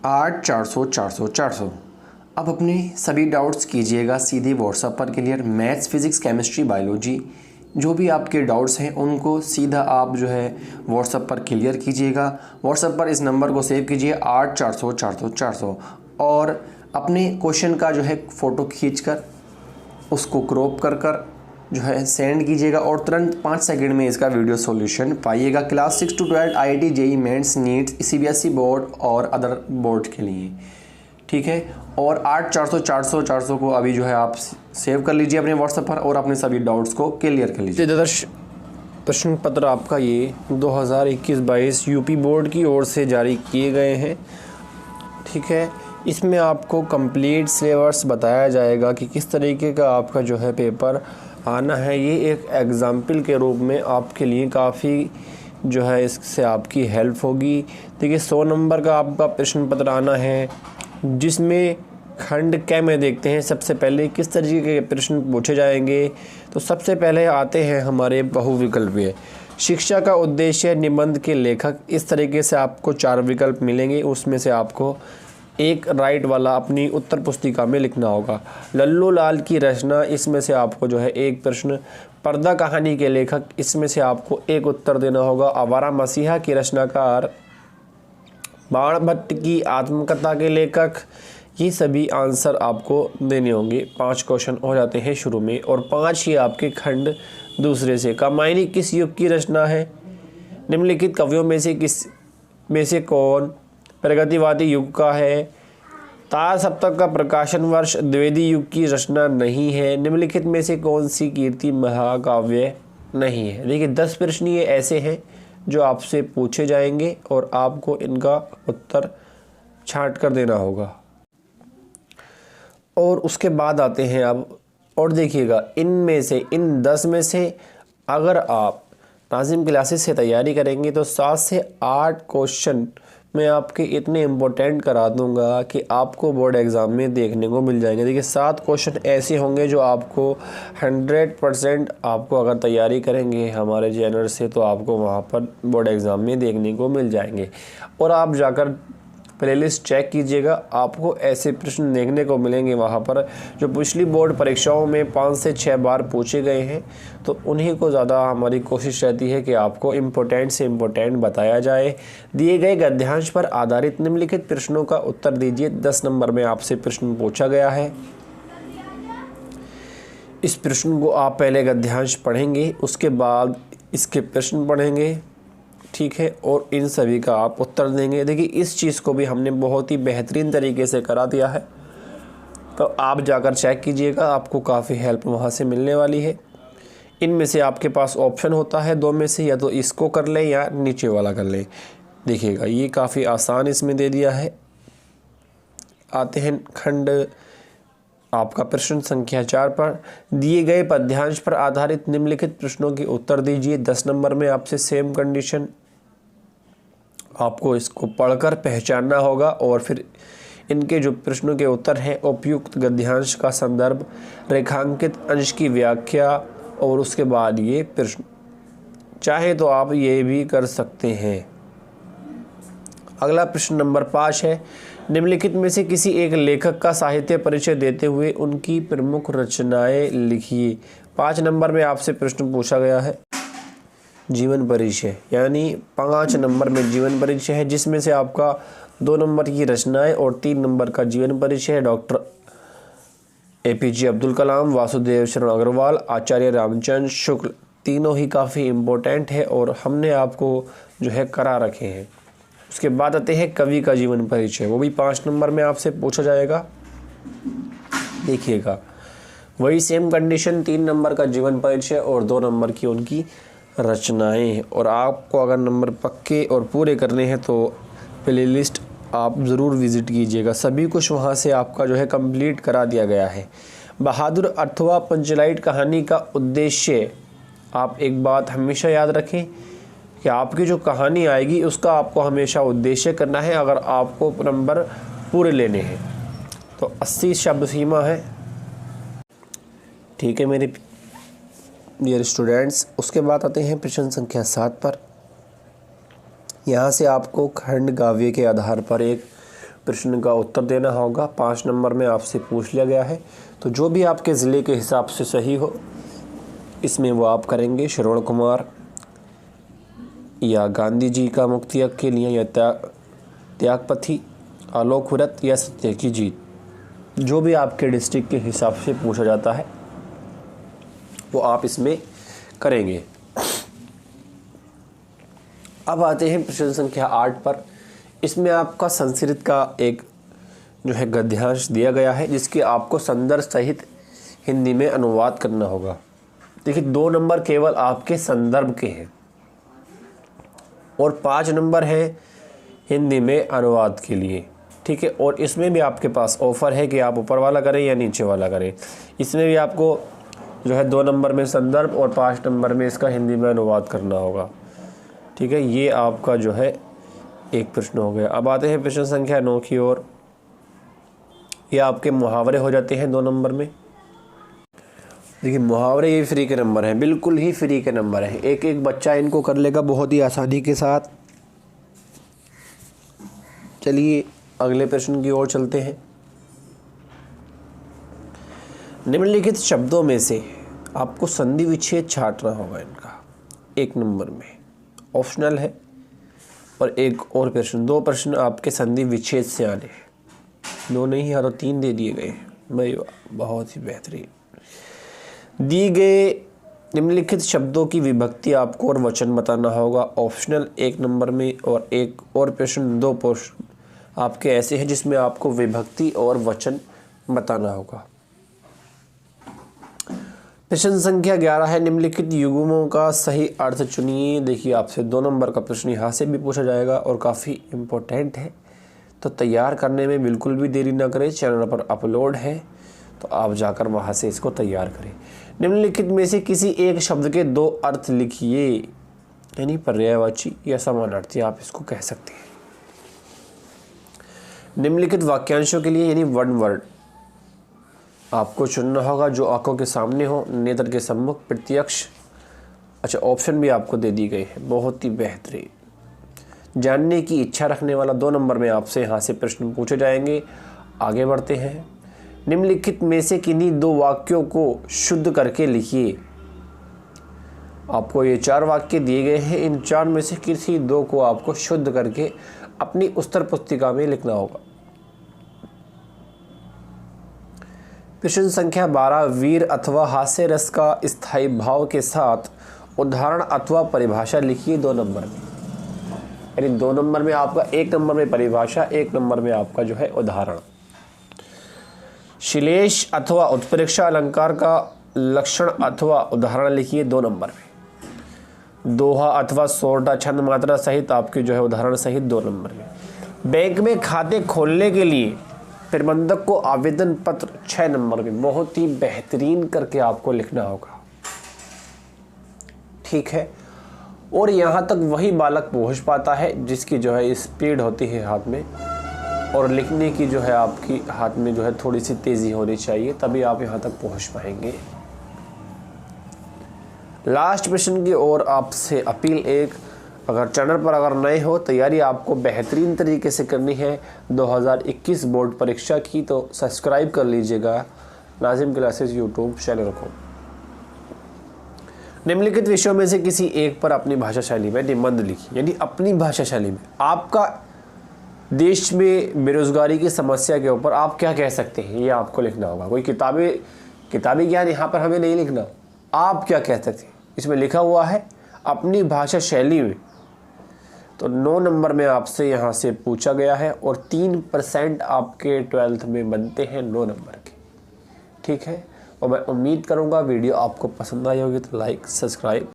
8 400 400 400। अब अपने सभी डाउट्स कीजिएगा सीधे व्हाट्सएप पर clear. Maths, physics, chemistry, biology जो भी आपके डाउट्स हैं उनको सीधा आप जो है व्हाट्सएप पर क्लियर कीजिएगा। व्हाट्सएप पर इस नंबर को सेव कीजिए 8 400 400 400 और अपने क्वेश्चन का जो है फ़ोटो खींचकर उसको क्रॉप कर जो है सेंड कीजिएगा और तुरंत 5 सेकंड में इसका वीडियो सॉल्यूशन पाइएगा। Class 6 to 12 IIT JEE mains NEETs CBSE board और अदर बोर्ड के लिए, ठीक है। और 8 400 400 को अभी जो है आप सेव कर लीजिए अपने व्हाट्सएप पर और अपने सभी डाउट्स को क्लियर कर लीजिए। आदर्श प्रश्न पत्र आपका ये 2021-22 यूपी बोर्ड की ओर से जारी किए गए हैं, ठीक है। इसमें आपको कंप्लीट सिलेबस बताया जाएगा कि किस तरीके का आपका जो है पेपर आना है। ये एक एग्ज़ाम्पल के रूप में आपके लिए काफ़ी जो है इससे आपकी हेल्प होगी। देखिए 100 नंबर का आपका प्रश्न पत्र आना है, जिसमें खंड क में देखते हैं सबसे पहले किस तरीके के प्रश्न पूछे जाएंगे। तो सबसे पहले आते हैं हमारे बहुविकल्पीय। शिक्षा का उद्देश्य निबंध के लेखक, इस तरीके से आपको 4 विकल्प मिलेंगे, उसमें से आपको एक राइट वाला अपनी उत्तर पुस्तिका में लिखना होगा। लल्लू लाल की रचना, इसमें से आपको जो है एक प्रश्न। पर्दा कहानी के लेखक, इसमें से आपको एक उत्तर देना होगा। आवारा मसीहा की रचनाकार। बाणभट्ट की आत्मकथा के लेखक। ये सभी आंसर आपको देने होंगे। 5 क्वेश्चन हो जाते हैं शुरू में और 5 ही आपके खंड दूसरे से। कामायनी किस युग की रचना है? निम्नलिखित कवियों में से कौन प्रगतिवादी युग का है? तार सप्तक का प्रकाशन वर्ष द्विवेदी युग की रचना नहीं है। निम्नलिखित में से कौन सी कीर्ति महाकाव्य नहीं है? देखिए 10 प्रश्न ये ऐसे हैं जो आपसे पूछे जाएंगे और आपको इनका उत्तर छांट कर देना होगा। और उसके बाद आते हैं अब, और देखिएगा इनमें से इन 10 में से अगर आप नाज़िम क्लासेस से तैयारी करेंगे तो 7 से 8 क्वेश्चन मैं आपके इतने इम्पोर्टेंट करा दूंगा कि आपको बोर्ड एग्ज़ाम में देखने को मिल जाएंगे। देखिए 7 क्वेश्चन ऐसे होंगे जो आपको 100% आपको अगर तैयारी करेंगे हमारे चैनल से तो आपको वहाँ पर बोर्ड एग्ज़ाम में देखने को मिल जाएंगे। और आप जाकर प्लेलिस्ट चेक कीजिएगा, आपको ऐसे प्रश्न देखने को मिलेंगे वहाँ पर जो पिछली बोर्ड परीक्षाओं में 5 से 6 बार पूछे गए हैं। तो उन्हीं को ज़्यादा हमारी कोशिश रहती है कि आपको इम्पोर्टेंट से इम्पोर्टेंट बताया जाए। दिए गए गद्यांश पर आधारित निम्नलिखित प्रश्नों का उत्तर दीजिए। 10 नंबर में आपसे प्रश्न पूछा गया है। इस प्रश्न को आप पहले गद्यांश पढ़ेंगे, उसके बाद इसके प्रश्न पढ़ेंगे, ठीक है, और इन सभी का आप उत्तर देंगे। देखिए इस चीज़ को भी हमने बहुत ही बेहतरीन तरीके से करा दिया है, तो आप जाकर चेक कीजिएगा, आपको काफ़ी हेल्प वहाँ से मिलने वाली है। इनमें से आपके पास ऑप्शन होता है 2 में से, या तो इसको कर लें या नीचे वाला कर लें। देखिएगा ये काफ़ी आसान इसमें दे दिया है। आते हैं खंड आपका प्रश्न संख्या 4 पर। दिए गए पद्यांश पर आधारित निम्नलिखित प्रश्नों के उत्तर दीजिए। 10 नंबर में आपसे सेम कंडीशन, आपको इसको पढ़कर पहचानना होगा और फिर इनके जो प्रश्नों के उत्तर हैं उपयुक्त गद्यांश का संदर्भ, रेखांकित अंश की व्याख्या और उसके बाद ये प्रश्न। चाहे तो आप ये भी कर सकते हैं। अगला प्रश्न नंबर 5 है। निम्नलिखित में से किसी एक लेखक का साहित्य परिचय देते हुए उनकी प्रमुख रचनाएं लिखिए। 5 नंबर में आपसे प्रश्न पूछा गया है जीवन परिचय, यानी 5 नंबर में जीवन परिचय है, जिसमें से आपका 2 नंबर की रचनाएं और 3 नंबर का जीवन परिचय है। डॉक्टर APJ अब्दुल कलाम, वासुदेव शरण अग्रवाल, आचार्य रामचंद्र शुक्ल, तीनों ही काफ़ी इम्पोर्टेंट है और हमने आपको जो है करा रखे हैं। उसके बाद आते हैं कवि का जीवन परिचय, वो भी 5 नंबर में आपसे पूछा जाएगा। देखिएगा वही सेम कंडीशन, 3 नंबर का जीवन परिचय और 2 नंबर की उनकी रचनाएं। और आपको अगर नंबर पक्के और पूरे करने हैं तो प्लेलिस्ट आप ज़रूर विज़िट कीजिएगा, सभी कुछ वहाँ से आपका जो है कंप्लीट करा दिया गया है। बहादुर अथवा पंचलाइट कहानी का उद्देश्य, आप एक बात हमेशा याद रखें कि आपकी जो कहानी आएगी उसका आपको हमेशा उद्देश्य करना है अगर आपको नंबर पूरे लेने हैं। तो 80 शब्द सीमा है, ठीक है मेरे डियर स्टूडेंट्स। उसके बाद आते हैं प्रश्न संख्या 7 पर। यहाँ से आपको खंड काव्य के आधार पर एक प्रश्न का उत्तर देना होगा। 5 नंबर में आपसे पूछ लिया गया है, तो जो भी आपके ज़िले के हिसाब से सही हो इसमें वो आप करेंगे। श्रवण कुमार या गांधी जी का मुक्ति के लिए, या त्यागपथी, आलोक व्रत या सत्य की जीत, जो भी आपके डिस्ट्रिक्ट के हिसाब से पूछा जाता है वो आप इसमें करेंगे। अब आते हैं प्रश्न संख्या 8 पर। इसमें आपका संस्कृत का एक जो है गद्यांश दिया गया है, जिसके आपको संदर्भ सहित हिंदी में अनुवाद करना होगा। देखिए 2 नंबर केवल आपके संदर्भ के हैं और 5 नंबर है हिंदी में अनुवाद के लिए, ठीक है। और इसमें भी आपके पास ऑफ़र है कि आप ऊपर वाला करें या नीचे वाला करें। इसमें भी आपको जो है 2 नंबर में संदर्भ और 5 नंबर में इसका हिंदी में अनुवाद करना होगा, ठीक है। ये आपका जो है एक प्रश्न हो गया। अब आते हैं प्रश्न संख्या 9 की ओर। ये आपके मुहावरे हो जाते हैं 2 नंबर में। देखिए मुहावरे ये फ्री के नंबर हैं, बिल्कुल ही फ्री के नंबर हैं। एक एक बच्चा इनको कर लेगा बहुत ही आसानी के साथ। चलिए अगले प्रश्न की ओर चलते हैं। निम्नलिखित शब्दों में से आपको संधि विच्छेद छांटना होगा इनका। 1 नंबर में ऑप्शनल है और एक और प्रश्न, 2 प्रश्न आपके संधि विच्छेद से आने हैं। 2 नहीं है तो 3 दे दिए गए हैं भाई, बहुत ही बेहतरीन। दी गए निम्नलिखित शब्दों की विभक्ति आपको और वचन बताना होगा। ऑप्शनल 1 नंबर में, और एक और प्रश्न 2 प्रश्न आपके ऐसे हैं जिसमें आपको विभक्ति और वचन बताना होगा। प्रश्न संख्या 11 है, निम्नलिखित युग्मों का सही अर्थ चुनिए। देखिए आपसे 2 नंबर का प्रश्न यहाँ से भी पूछा जाएगा और काफ़ी इम्पोर्टेंट है, तो तैयार करने में बिल्कुल भी देरी ना करें। चैनल पर अपलोड है तो आप जाकर वहाँ से इसको तैयार करें। निम्नलिखित में से किसी एक शब्द के 2 अर्थ लिखिए, यानी पर्यायवाची या समानार्थी आप इसको कह सकते हैं। निम्नलिखित वाक्यांशों के लिए यानी 1 वर्ड आपको चुनना होगा जो आंखों के सामने हो, नेत्र के सम्मुख, प्रत्यक्ष। अच्छा ऑप्शन भी आपको दे दी गई है, बहुत ही बेहतरीन। जानने की इच्छा रखने वाला 2 नंबर में आपसे यहाँ से प्रश्न पूछे जाएंगे। आगे बढ़ते हैं। निम्नलिखित में से किन्हीं 2 वाक्यों को शुद्ध करके लिखिए। आपको ये 4 वाक्य दिए गए हैं, इन 4 में से किसी 2 को आपको शुद्ध करके अपनी उत्तर पुस्तिका में लिखना होगा। प्रश्न संख्या 12, वीर अथवा हास्य रस का स्थायी भाव के साथ उदाहरण अथवा परिभाषा लिखिए 2 नंबर में। यानी 2 नंबर में आपका 1 नंबर में परिभाषा, 1 नंबर में आपका जो है उदाहरण। श्लेष अथवा उत्प्रेक्षा अलंकार का लक्षण अथवा उदाहरण लिखिए 2 नंबर में। दोहा अथवा सोरठा छंद मात्रा सहित आपके जो है उदाहरण सहित 2 नंबर में। बैंक में खाते खोलने के लिए प्रबंधक को आवेदन पत्र 6 नंबर में। बहुत ही बेहतरीन करके आपको लिखना होगा, ठीक है। और यहाँ तक वही बालक पहुँच पाता है जिसकी जो है स्पीड होती है हाथ में, और लिखने की जो है आपकी हाथ में जो है थोड़ी सी तेज़ी होनी चाहिए, तभी आप यहाँ तक पहुँच पाएंगे। लास्ट प्रश्न की ओर आपसे अपील एक, अगर चैनल पर अगर नए हो, तैयारी आपको बेहतरीन तरीके से करनी है 2021 बोर्ड परीक्षा की, तो सब्सक्राइब कर लीजिएगा नाजिम क्लासेस यूट्यूब चैनल को। निम्नलिखित विषयों में से किसी एक पर अपनी भाषा शैली में निबंध लिखिए। यानी अपनी भाषा शैली में आपका देश में बेरोजगारी की समस्या के ऊपर आप क्या कह सकते हैं, ये आपको लिखना होगा। कोई किताबी ज्ञान यहाँ पर हमें नहीं लिखना, आप क्या कह सकते हैं इसमें लिखा हुआ है अपनी भाषा शैली में। तो 9 नंबर में आपसे यहाँ से पूछा गया है, और 3% आपके 12th में बनते हैं 9 नंबर के, ठीक है। और मैं उम्मीद करूँगा वीडियो आपको पसंद आई होगी, तो लाइक सब्सक्राइब